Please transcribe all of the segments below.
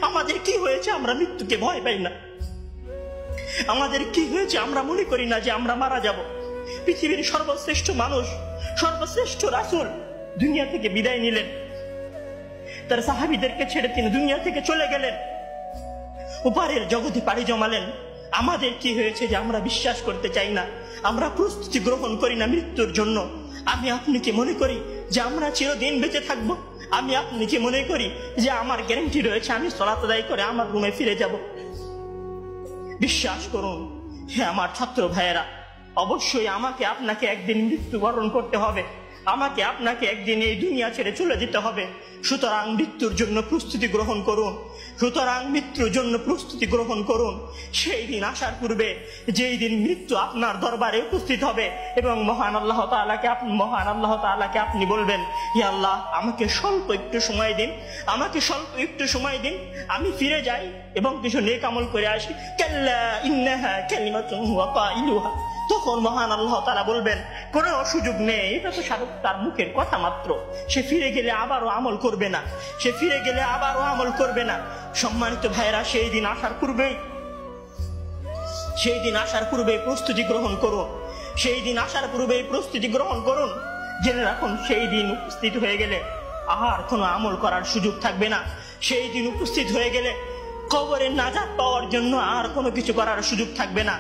আমাদের কি হয়েছে আমরা মৃত্যুকে ভয় পাই না? আমাদের কি হয়েছে আমরা মনে করি না যে আমরা মারা যাব? পৃথিবীর সর্বশ্রেষ্ঠ মানুষ, সর্বশ্রেষ্ঠ রাসূল দুনিয়া থেকে বিদায় নিলেন, তার সাহাবীদেরকে ছেড়ে তিনি দুনিয়া থেকে চলে গেলেন, উপরের জগতে পাড়ি জমালেন। আমাদের কি হয়েছে যে আমরা বিশ্বাস করতে চাই না, আমরা প্রস্তুতি গ্রহণ করি না মৃত্যুর জন্য? আমি আপনি কি মনে করি যে আমরা চিরদিন বেঁচে থাকবো? আমি আপনি কি মনে করি যে আমার গ্যারান্টি রয়েছে আমি সালাত আদায় করে আমার রুমে ফিরে যাব? বিশ্বাস করুন হে আমার ছাত্র ভাইয়েরা, অবশ্যই আমাকে আপনাকে একদিন মৃত্যুবরণ করতে হবে, আমাকে আপনাকে একদিন এই দুনিয়া ছেড়ে চলে যেতে হবে। সুতরাং মৃত্যুর জন্য প্রস্তুতি গ্রহণ করুন, সুতরাং মৃত্যুর জন্য প্রস্তুতি গ্রহণ করুন। সেই দিন আসার পূর্বে, যেই দিন মৃত্যু আপনার দরবারে উপস্থিত হবে এবং মহান আল্লাহ তাআলাকে আপনি বলবেন, হে আল্লাহ, আমাকে স্বল্প একটু সময় দিন, আমাকে স্বল্প একটু সময় দিন, আমি ফিরে যাই এবং কিছু নেক আমল করে আসি। কাল্লা ইন্নাহা কালিমাতুন হুয়া কাইলুহা। তখন মহান আল্লাহ তাআলা বলবেন, কোনো সুযোগ নেই, এটা তো তার মুখের কথা মাত্র, সে ফিরে গেলে আবারও আমল করবে না, সে ফিরে গেলে আবারও আমল করবে না। সম্মানিত ভাইরা, সেই দিন আসার পূর্বেই প্রস্তুতি গ্রহণ করুন, সেই দিন আসার পূর্বেই প্রস্তুতি গ্রহণ করুন। জেনে রাখুন, সেই দিন উপস্থিত হয়ে গেলে আর কোনো আমল করার সুযোগ থাকবে না। সেই দিন উপস্থিত হয়ে গেলে কবরের নাজাত পাওয়ার জন্য আর কোনো কিছু করার সুযোগ থাকবে না।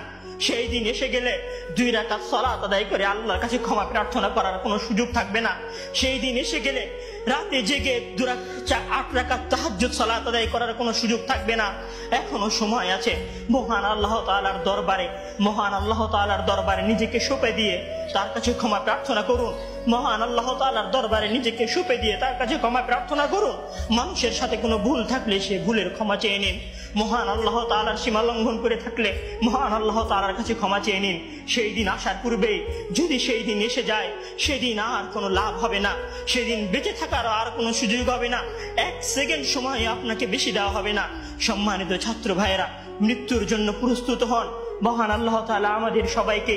সেই দিন এসে গেলে 2 রাকাত সালাত আদায় করে আল্লাহর কাছে ক্ষমা প্রার্থনা করার কোনো সুযোগ থাকবে না। সেই দিন এসে গেলে রাতে জেগে 8 রাকাত তাহাজ্জুদ সালাত আদায় করার কোনো সুযোগ থাকবে না। এখনো সময় আছে। মহান আল্লাহ তাআলার দরবারে নিজেকে সঁপে দিয়ে তার কাছে ক্ষমা প্রার্থনা করুন। মহান আল্লাহ তাআলার দরবারে নিজেকে সঁপে দিয়ে তার কাছে ক্ষমা প্রার্থনা করুন। মানুষের সাথে কোনো ভুল থাকলে সে ভুলের ক্ষমা চেয়ে নিন। মহান আল্লাহ তাআলার সীমা লঙ্ঘন করে থাকলে মহান আল্লাহ তাআলার কাছে ক্ষমা চেয়ে নিন। সেই দিন আসার পূর্বেই যদি সেই দিন এসে যায়, সেদিন আর কোনো লাভ হবে না, সেদিন বেঁচে থাকার আর কোনো সুযোগ হবে না, 1 সেকেন্ড সময় আপনাকে বেশি দেওয়া হবে না। সম্মানিত ছাত্র ভাইয়েরা, মৃত্যুর জন্য প্রস্তুত হন। মহান আল্লাহ তাআলা আমাদের সবাইকে